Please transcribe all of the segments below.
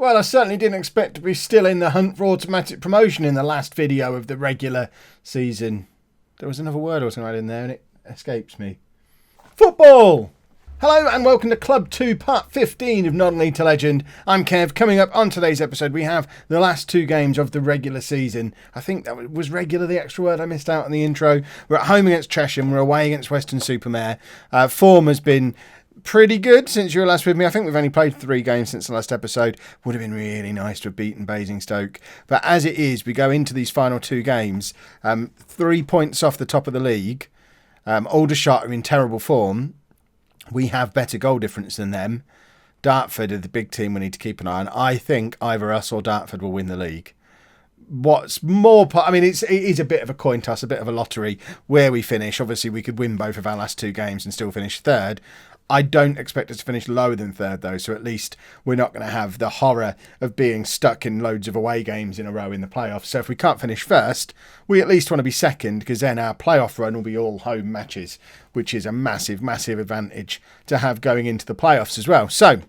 Well, I certainly didn't expect to be still in the hunt for automatic promotion in the last video of the regular season. There was another word I was going to add in there and it escapes me. Football! Hello and welcome to Club 2 Part 15 of Non-League to Legend. I'm Kev. Coming up on today's episode we have the last two games of the regular season. I think that was regular, the extra word I missed out on the intro. We're at home against Chesham, we're away against Weston-Super-Mare. Form has been pretty good since you were last with me. I think we've only played 3 games since the last episode. Would have been really nice to have beaten Basingstoke. But as it is, we go into these final 2 games, 3 points off the top of the league. Aldershot are in terrible form. We have better goal difference than them. Dartford are the big team we need to keep an eye on. I think either us or Dartford will win the league. What's more, it is a bit of a coin toss, a bit of a lottery where we finish. Obviously, we could win both of our last 2 games and still finish third. I don't expect us to finish lower than third, though, so at least we're not going to have the horror of being stuck in loads of away games in a row in the playoffs. So if we can't finish first, we at least want to be second, because then our playoff run will be all home matches, which is a massive, massive advantage to have going into the playoffs as well. So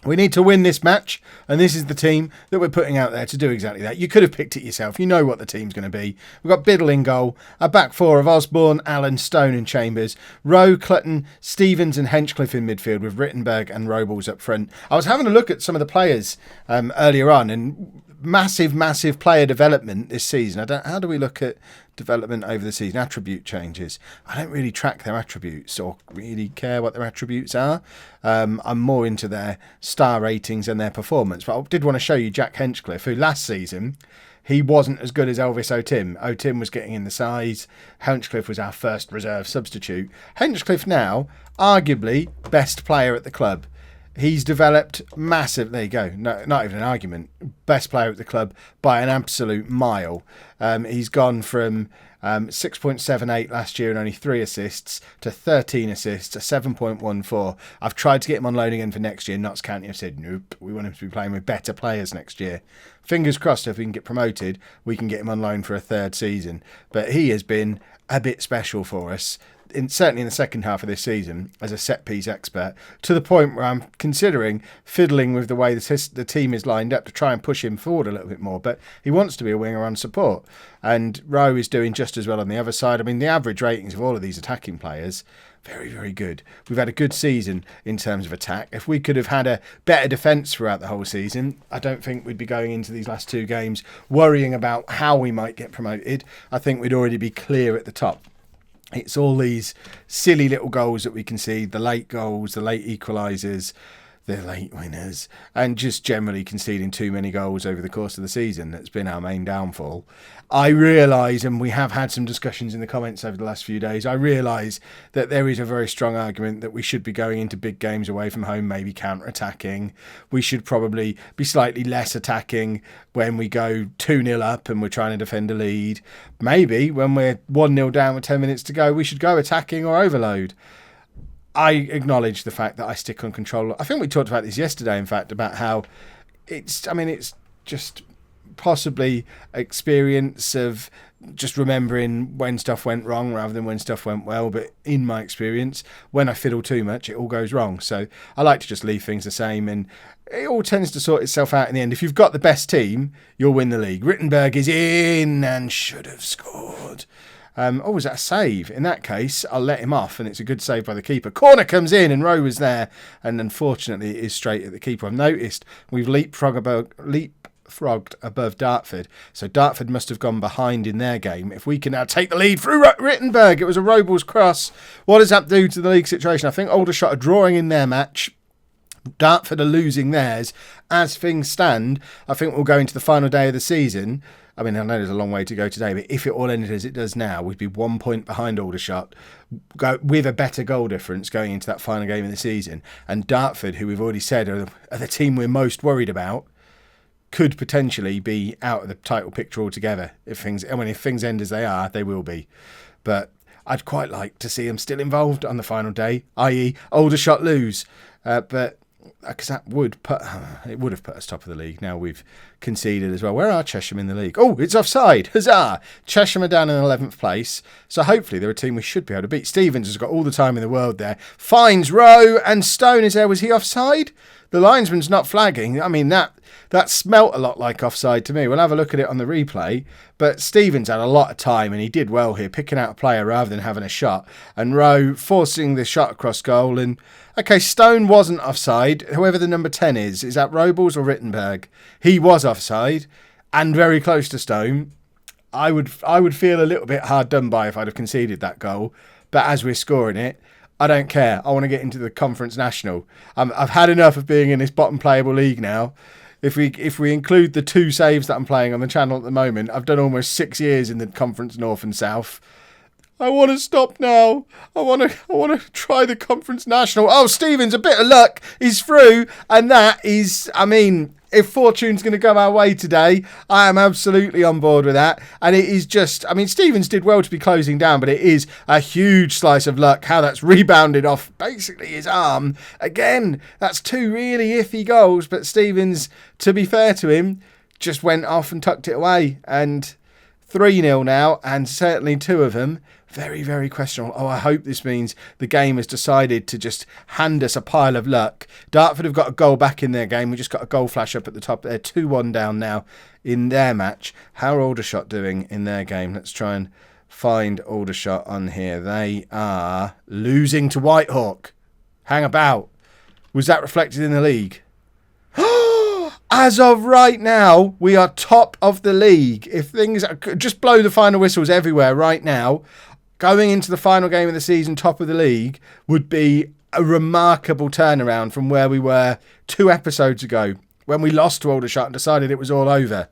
we need to win this match, and this is the team that we're putting out there to do exactly that. You could have picked it yourself. You know what the team's going to be. We've got Biddle in goal, a back 4 of Osborne, Allen, Stone and Chambers, Rowe, Clutton, Stevens and Henchcliffe in midfield with Rittenberg and Robles up front. I was having a look at some of the players earlier on, and massive player development this season. How do we look at development over the season? Attribute changes. I don't really track their attributes or really care what their attributes are. I'm more into their star ratings and their performance. But I did want to show you Jack Henchcliffe, who last season he wasn't as good as Elvis O'Tim. O'Tim was getting in the sides. Henchcliffe was our first reserve substitute. Henchcliffe now, arguably, best player at the club. He's developed massive. There you go. No, not even an argument. Best player at the club by an absolute mile. He's gone from 6.78 last year and only 3 assists to 13 assists, a 7.14. I've tried to get him on loan again for next year. Notts County have said, nope, we want him to be playing with better players next year. Fingers crossed if we can get promoted, we can get him on loan for a 3rd season. But he has been a bit special for us. Certainly in the second half of this season as a set-piece expert, to the point where I'm considering fiddling with the way the team is lined up to try and push him forward a little bit more. But he wants to be a winger on support, and Rowe is doing just as well on the other side. I mean, the average ratings of all of these attacking players, very, very good. We've had a good season in terms of attack. If we could have had a better defence throughout the whole season, I don't think we'd be going into these last 2 games worrying about how we might get promoted. I think we'd already be clear at the top. It's all these silly little goals that we concede, the late goals, the late equalisers, the late winners, and just generally conceding too many goals over the course of the season. That's been our main downfall. I realise, and we have had some discussions in the comments over the last few days, I realise that there is a very strong argument that we should be going into big games away from home, maybe counter-attacking. We should probably be slightly less attacking when we go 2-0 up and we're trying to defend a lead. Maybe when we're 1-0 down with 10 minutes to go, we should go attacking or overload. I acknowledge the fact that I stick on control. I think we talked about this yesterday, in fact, about how it's just possibly experience of just remembering when stuff went wrong rather than when stuff went well. But in my experience, when I fiddle too much, it all goes wrong. So I like to just leave things the same, and it all tends to sort itself out in the end. If you've got the best team, you'll win the league. Rittenberg is in and should have scored. Was that a save? In that case, I'll let him off, and it's a good save by the keeper. Corner comes in, and Rowe was there, and unfortunately it is straight at the keeper. I've noticed we've leapfrogged above Dartford, so Dartford must have gone behind in their game. If we can now take the lead through Rittenberg, it was a Robles cross. What does that do to the league situation? I think Aldershot are drawing in their match. Dartford are losing theirs. As things stand, I think we'll go into the final day of the season. I mean, I know there's a long way to go today, but if it all ended as it does now, we'd be 1 point behind Aldershot, with a better goal difference going into that final game of the season. And Dartford, who we've already said are the team we're most worried about, could potentially be out of the title picture altogether. If things end as they are, they will be. But I'd quite like to see them still involved on the final day, i.e. Aldershot lose. But because that would have put us top of the league. Now we've conceded as well. Where are Chesham in the league? Oh, it's offside. Huzzah! Chesham are down in 11th place. So hopefully they're a team we should be able to beat. Stevens has got all the time in the world there. Finds Rowe, and Stone is there. Was he offside? The linesman's not flagging. I mean, that smelt a lot like offside to me. We'll have a look at it on the replay. But Stevens had a lot of time and he did well here, picking out a player rather than having a shot. And Rowe forcing the shot across goal. And, okay, Stone wasn't offside. Whoever the number 10 is that Robles or Rittenberg? He was offside and very close to Stone. I would feel a little bit hard done by if I'd have conceded that goal. But as we're scoring it, I don't care. I want to get into the Conference National. I've had enough of being in this bottom playable league now. If we include the 2 saves that I'm playing on the channel at the moment, I've done almost 6 years in the Conference North and South. I want to stop now. I want to try the Conference National. Oh, Stevens, a bit of luck. He's through. And that is, I mean, if fortune's going to go our way today, I am absolutely on board with that. And it is just, I mean, Stevens did well to be closing down, but it is a huge slice of luck how that's rebounded off basically his arm. Again, that's 2 really iffy goals, but Stevens, to be fair to him, just went off and tucked it away. And 3-0 now, and certainly 2 of them very, very questionable. Oh, I hope this means the game has decided to just hand us a pile of luck. Dartford have got a goal back in their game. We just got a goal flash up at the top. They're 2-1 down now in their match. How are Aldershot doing in their game? Let's try and find Aldershot on here. They are losing to Whitehawk. Hang about. Was that reflected in the league? As of right now, we are top of the league. If things just blow the final whistles everywhere right now, going into the final game of the season, top of the league, would be a remarkable turnaround from where we were 2 episodes ago when we lost to Aldershot and decided it was all over.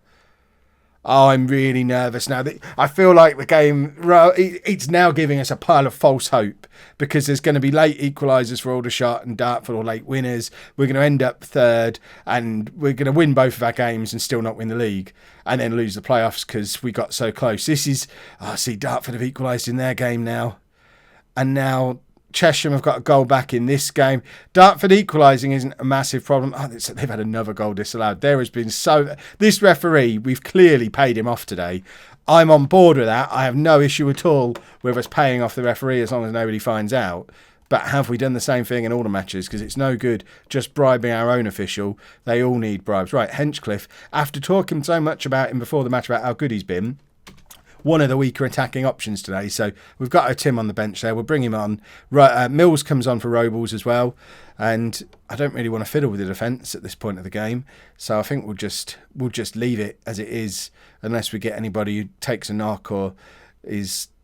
Oh, I'm really nervous now. I feel like the game, it's now giving us a pile of false hope because there's going to be late equalisers for Aldershot and Dartford, or late winners. We're going to end up 3rd and we're going to win both of our games and still not win the league and then lose the playoffs because we got so close. This is, see, Dartford have equalised in their game now. And now Chesham have got a goal back in this game. Dartford equalising isn't a massive problem. Oh, they've had another goal disallowed. There has been this referee, we've clearly paid him off today. I'm on board with that. I have no issue at all with us paying off the referee as long as nobody finds out. But have we done the same thing in all the matches? Because it's no good just bribing our own official. They all need bribes. Right, Henchcliffe, after talking so much about him before the match about how good he's been, one of the weaker attacking options today. So we've got our Tim on the bench there. We'll bring him on. Mills comes on for Robles as well. And I don't really want to fiddle with the defence at this point of the game. So I think we'll just leave it as it is unless we get anybody who takes a knock or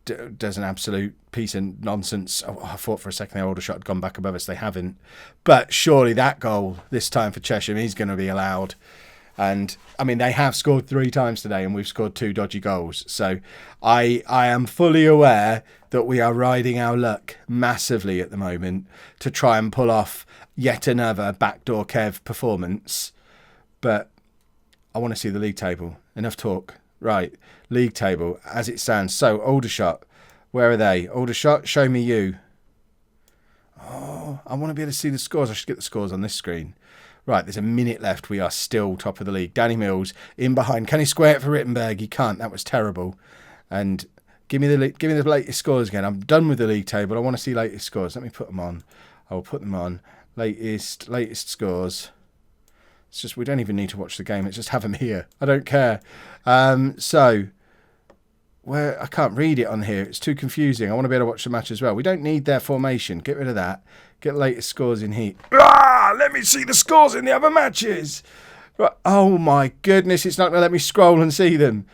does an absolute piece of nonsense. Oh, I thought for a second the Aldershot had gone back above us. They haven't. But surely that goal this time for Chesham is going to be allowed. And, I mean, they have scored 3 times today and we've scored 2 dodgy goals. So I am fully aware that we are riding our luck massively at the moment to try and pull off yet another backdoor Kev performance. But I want to see the league table. Enough talk. Right, league table as it stands. So, Aldershot, where are they? Aldershot, show me you. Oh, I want to be able to see the scores. I should get the scores on this screen. Right, there's a minute left. We are still top of the league. Danny Mills in behind. Can he square it for Rittenberg? He can't. That was terrible. And give me the latest scores again. I'm done with the league table. I want to see latest scores. Let me put them on. I will put them on. Latest scores. It's just we don't even need to watch the game. Let's just have them here. I don't care. So where I can't read it on here. It's too confusing. I want to be able to watch the match as well. We don't need their formation. Get rid of that. Get latest scores in here. Let me see the scores in the other matches. Right. Oh my goodness, it's not going to let me scroll and see them.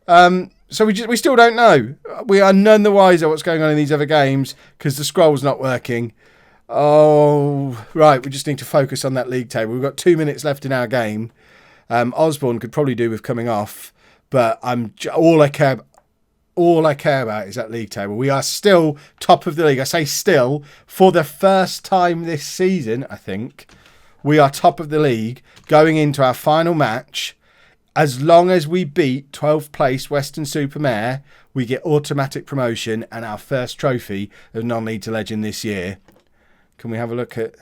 So we still don't know. We are none the wiser what's going on in these other games because the scroll's not working. Oh, right. We just need to focus on that league table. We've got 2 minutes left in our game. Osborne could probably do with coming off, but all I care about is that league table. We are still top of the league. I say still, for the first time this season, I think, we are top of the league going into our final match. As long as we beat 12th place Weston-Super-Mare, we get automatic promotion and our first trophy of non-league to legend this year. Can we have a look at...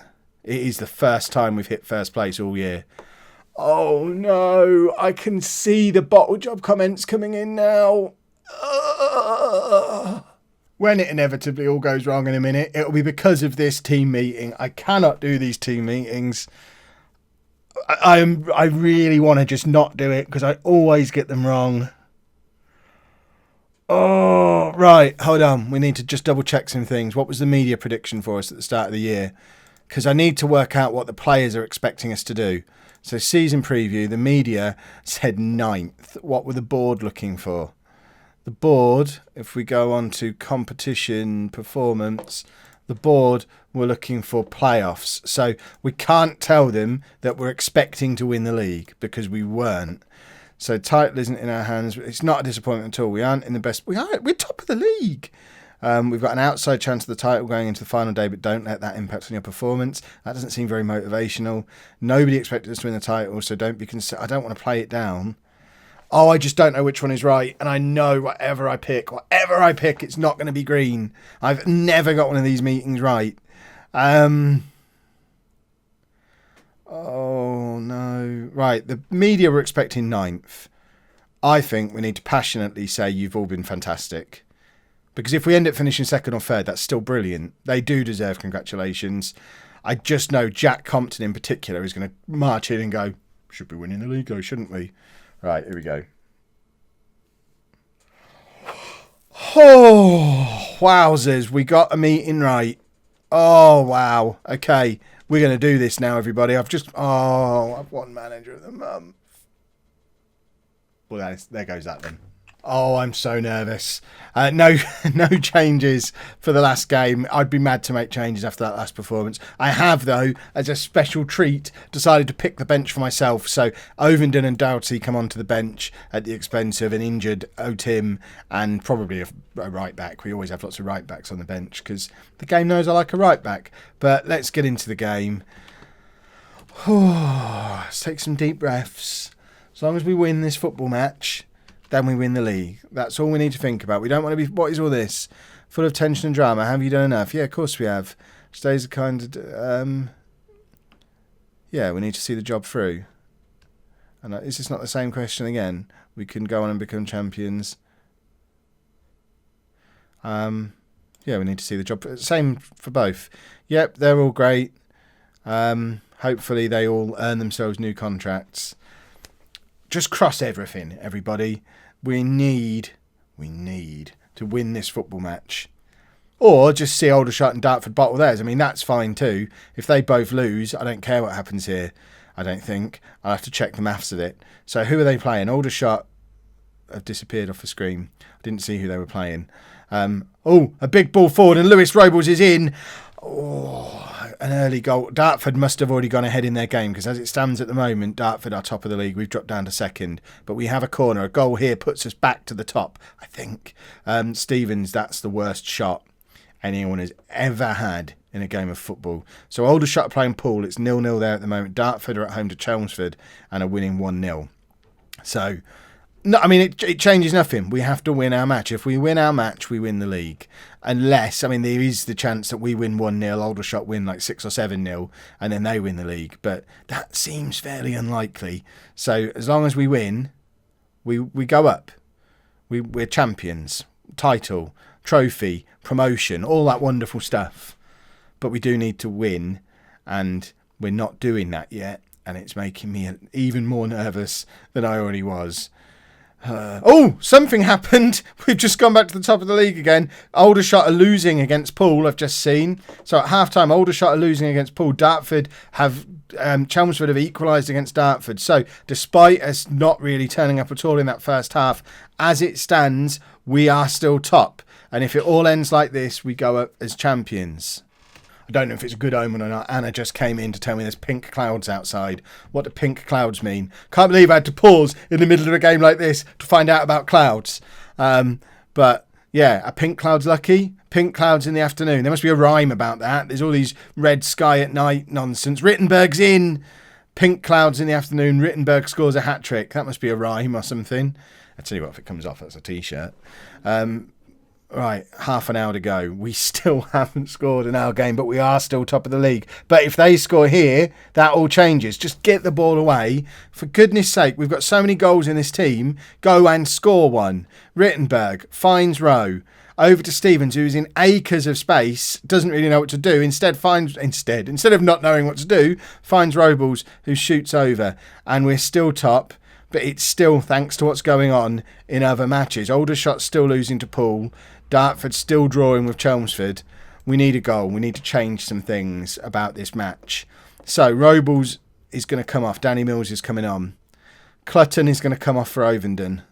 It is the first time we've hit first place all year. Oh no, I can see the bottle job comments coming in now. When it inevitably all goes wrong in a minute, it'll be because of this team meeting. I cannot do these team meetings. I really want to just not do it because I always get them wrong. Oh, right. Hold on. We need to just double check some things. What was the media prediction for us at the start of the year? Because I need to work out what the players are expecting us to do. So season preview, the media said 9th. What were the board looking for? The board, if we go on to competition performance, the board were looking for playoffs. So we can't tell them that we're expecting to win the league because we weren't. So title isn't in our hands. It's not a disappointment at all. We aren't in the best. We're top of the league. We've got an outside chance of the title going into the final day, but don't let that impact on your performance. That doesn't seem very motivational. Nobody expected us to win the title, so don't be concerned. I don't want to play it down. Oh, I just don't know which one is right, and I know whatever I pick, it's not going to be green. I've never got one of these meetings right. Oh, no. Right, the media were expecting 9th. I think we need to passionately say you've all been fantastic. Because if we end up finishing 2nd or 3rd, that's still brilliant. They do deserve congratulations. I just know Jack Compton in particular is going to march in and go, should be winning the league though, shouldn't we? Right, here we go. Oh, wowzers. We got a meeting right. Oh, wow. Okay. We're going to do this now, everybody. I've won manager of the month. Well, there goes that then. Oh, I'm so nervous. No changes for the last game. I'd be mad to make changes after that last performance. I have, though, as a special treat, decided to pick the bench for myself. So Ovenden and Doughty come onto the bench at the expense of an injured Otim and probably a right back. We always have lots of right backs on the bench because the game knows I like a right back. But let's get into the game. Let's take some deep breaths. As long as we win this football match, then we win the league. That's all we need to think about. We don't want to be, what is all this? Full of tension and drama. Have you done enough? Yeah, of course we have. Stays a kind of... yeah, we need to see the job through. And is this not the same question again? We can go on and become champions. Yeah, we need to see the job. Same for both. Yep, they're all great. Hopefully they all earn themselves new contracts. Just cross everything, everybody. We need to win this football match. Or just see Aldershot and Dartford bottle theirs. I mean, that's fine too. If they both lose, I don't care what happens here. I don't think. I'll have to check the maths of it. So who are they playing? Aldershot have disappeared off the screen. I didn't see who they were playing. A big ball forward and Lewis Robles is in. Oh, an early goal. Dartford must have already gone ahead in their game because as it stands at the moment, Dartford are top of the league. We've dropped down to 2nd, but we have a corner. A goal here puts us back to the top, I think. Stevens, that's the worst shot anyone has ever had in a game of football. So Aldershot are playing Poole. It's 0-0 there at the moment. Dartford are at home to Chelmsford and are winning 1-0. So... no, I mean, it changes nothing. We have to win our match. If we win our match, we win the league. Unless, I mean, there is the chance that we win 1-0, Aldershot win like 6 or 7-0, and then they win the league. But that seems fairly unlikely. So as long as we win, we go up. We're champions. Title, trophy, promotion, all that wonderful stuff. But we do need to win, and we're not doing that yet. And it's making me even more nervous than I already was. Something happened. We've just gone back to the top of the league again. Aldershot are losing against Poole, I've just seen. So at half-time, Aldershot are losing against Poole. Dartford have... Chelmsford have equalised against Dartford. So despite us not really turning up at all in that first half, as it stands, we are still top. And if it all ends like this, we go up as champions. I don't know if it's a good omen or not. Anna just came in to tell me there's pink clouds outside. What do pink clouds mean? Can't believe I had to pause in the middle of a game like this to find out about clouds. But yeah, are pink clouds lucky? Pink clouds in the afternoon. There must be a rhyme about that. There's all these red sky at night nonsense. Rittenberg's in. Pink clouds in the afternoon. Rittenberg scores a hat-trick. That must be a rhyme or something. I'll tell you what, if it comes off, that's a T-shirt. Right, half an hour to go. We still haven't scored in our game, but we are still top of the league. But if they score here, that all changes. Just get the ball away. For goodness sake, we've got so many goals in this team. Go and score one. Rittenberg finds Rowe. over to Stevens, who's in acres of space, doesn't really know what to do. Instead of not knowing what to do, finds Robles, who shoots over, and we're still top. But it's still thanks to what's going on in other matches. Aldershot's still losing to Poole. Dartford's still drawing with Chelmsford. We need a goal. We need to change some things about this match. So Robles is going to come off. Danny Mills is coming on. Clutton is going to come off for Ovenden.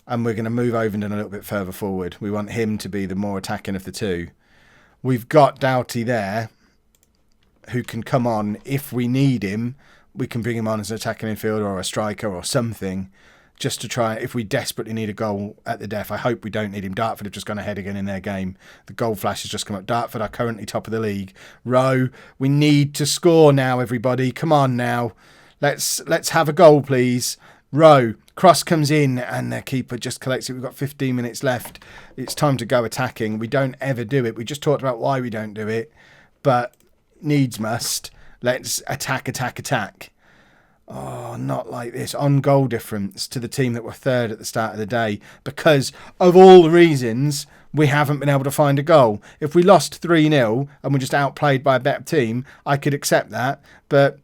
And we're going to move Ovenden a little bit further forward. We want him to be the more attacking of the two. We've got Doughty there, who can come on if we need him. We can bring him on as an attacking midfielder or a striker or something, just to try, if we desperately need a goal at the death. I hope we don't need him. Dartford have just gone ahead again in their game. The goal flash has just come up. Dartford are currently top of the league. Rowe, we need to score now, everybody. Come on now. Let's have a goal, please. Rowe, cross comes in and the keeper just collects it. We've got 15 minutes left. It's time to go attacking. We don't ever do it. We just talked about why we don't do it, but needs must. Let's attack. Oh, not like this. On goal difference to the team that were third at the start of the day. Because of all the reasons, we haven't been able to find a goal. If we lost 3-0 and we're just outplayed by a better team, I could accept that. But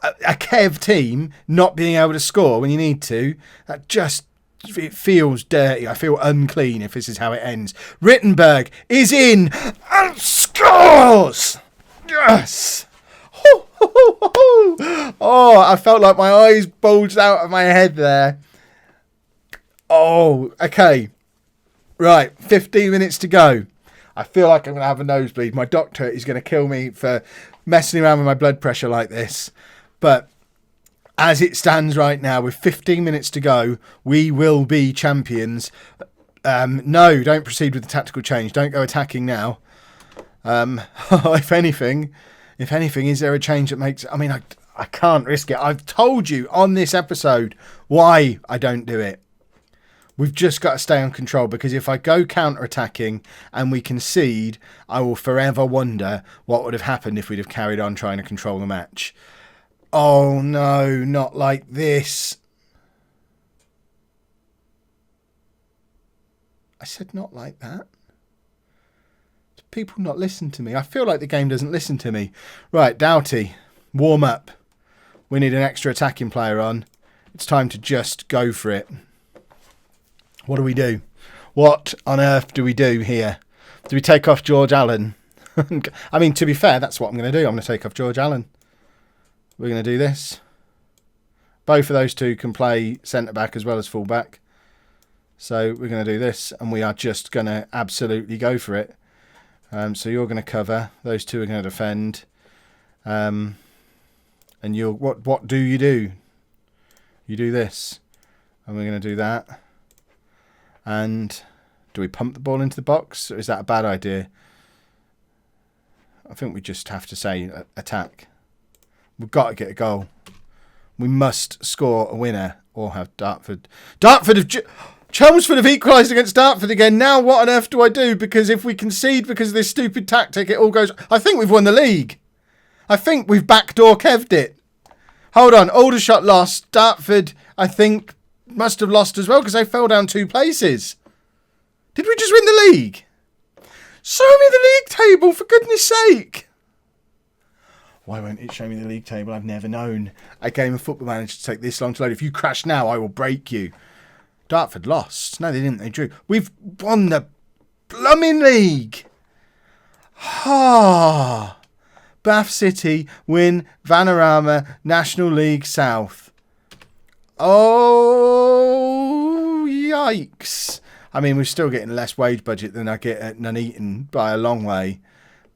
a Kev team not being able to score when you need to, that just... it feels dirty. I feel unclean if this is how it ends. Rittenberg is in and scores! Yes! Oh, I felt like my eyes bulged out of my head there. Oh, okay. Right, 15 minutes to go. I feel like I'm going to have a nosebleed. My doctor is going to kill me for messing around with my blood pressure like this. But as it stands right now, with 15 minutes to go, we will be champions. No, don't proceed with the tactical change. Don't go attacking now. If anything, is there a change that makes... I mean, I can't risk it. I've told you on this episode why I don't do it. We've just got to stay on control, because if I go counter-attacking and we concede, I will forever wonder what would have happened if we'd have carried on trying to control the match. Oh no, not like this. I said not like that. Do people not listen to me? I feel like the game doesn't listen to me. Right, Doughty, warm up. We need an extra attacking player on. It's time to just go for it. What do we do? What on earth do we do here? Do we take off George Allen? I mean, to be fair, that's what I'm going to do. I'm going to take off George Allen. We're going to do this. Both of those two can play centre-back as well as full-back. So we're going to do this, and we are just going to absolutely go for it. So you're going to cover. Those two are going to defend. And you're what do? You do this. And we're going to do that. And do we pump the ball into the box, or is that a bad idea? I think we just have to say attack. We've got to get a goal. We must score a winner or have Dartford. Chelmsford have equalised against Dartford again. Now what on earth do I do? Because if we concede because of this stupid tactic, it all goes... I think we've won the league. I think we've backdoor Kev'd it. Hold on. Aldershot lost. Dartford, I think, must have lost as well because they fell down 2 places. Did we just win the league? Show me the league table, for goodness sake. Why won't it show me the league table? I've never known a game of Football Manager to take this long to load. If you crash now, I will break you. Dartford lost. No, they didn't. They drew. We've won the blooming league. Bath City win Vanarama National League South. Oh, yikes. I mean, we're still getting less wage budget than I get at Nuneaton by a long way.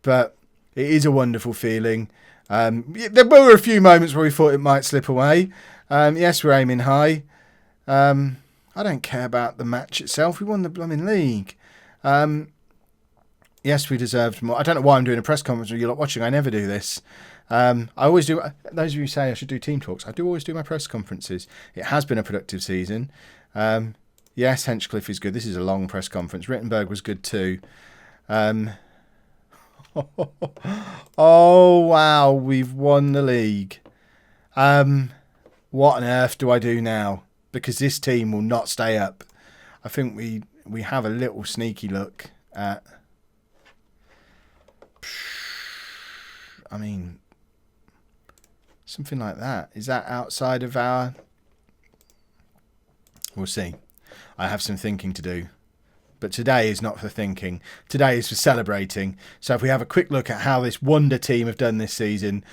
But it is a wonderful feeling. There were a few moments where we thought it might slip away. Yes, we're aiming high. I don't care about the match itself. We won the blooming league. Yes, we deserved more. I don't know why I'm doing a press conference when you're not watching. I never do this. I always do. Those of you who say I should do team talks, I do always do my press conferences. It has been a productive season. Yes, Henchcliffe is good. This is a long press conference. Rittenberg was good too. Oh, wow. We've won the league. What on earth do I do now? Because this team will not stay up. I think we we have a little sneaky look at, I mean, something like that. Is that outside of our... We'll see. I have some thinking to do. But today is not for thinking. Today is for celebrating. So if we have a quick look at how this wonder team have done this season,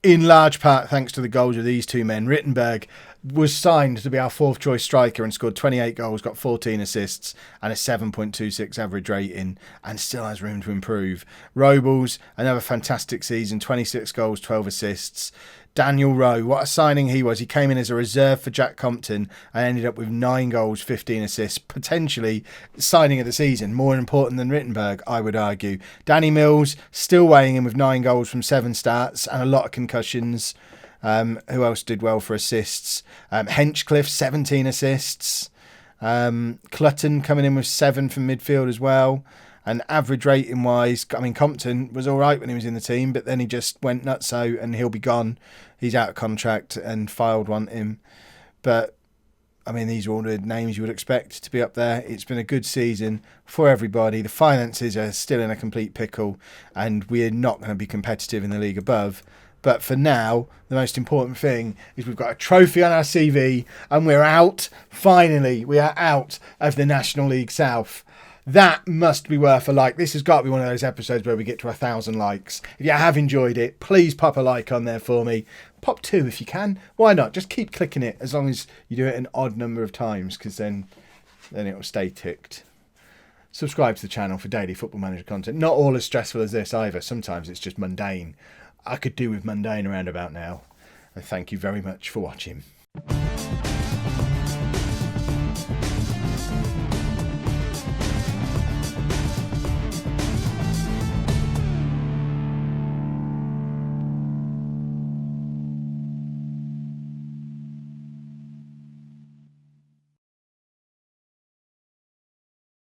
in large part thanks to the goals of these two men. Rittenberg was signed to be our fourth choice striker and scored 28 goals, got 14 assists and a 7.26 average rating, and still has room to improve. Robles, another fantastic season, 26 goals, 12 assists. Daniel Rowe, what a signing he was. He came in as a reserve for Jack Compton and ended up with 9 goals, 15 assists. Potentially signing of the season, more important than Rittenberg, I would argue. Danny Mills, still weighing in with 9 goals from 7 starts and a lot of concussions. Who else did well for assists? Henchcliffe, 17 assists. Clutton coming in with 7 from midfield as well. And average rating wise, I mean, Compton was all right when he was in the team, but then he just went nutso and he'll be gone. He's out of contract and Fylde want him. But, I mean, these are all the names you would expect to be up there. It's been a good season for everybody. The finances are still in a complete pickle and we're not going to be competitive in the league above. But for now, the most important thing is we've got a trophy on our CV and we're out. Finally, we are out of the National League South. That must be worth a like. This has got to be one of those episodes where we get to 1,000 likes. If you have enjoyed it, please pop a like on there for me. Pop 2 if you can. Why not? Just keep clicking it as long as you do it an odd number of times, because then it will stay ticked. Subscribe to the channel for daily Football Manager content. Not all as stressful as this either. Sometimes it's just mundane. I could do with mundane around about now. And thank you very much for watching.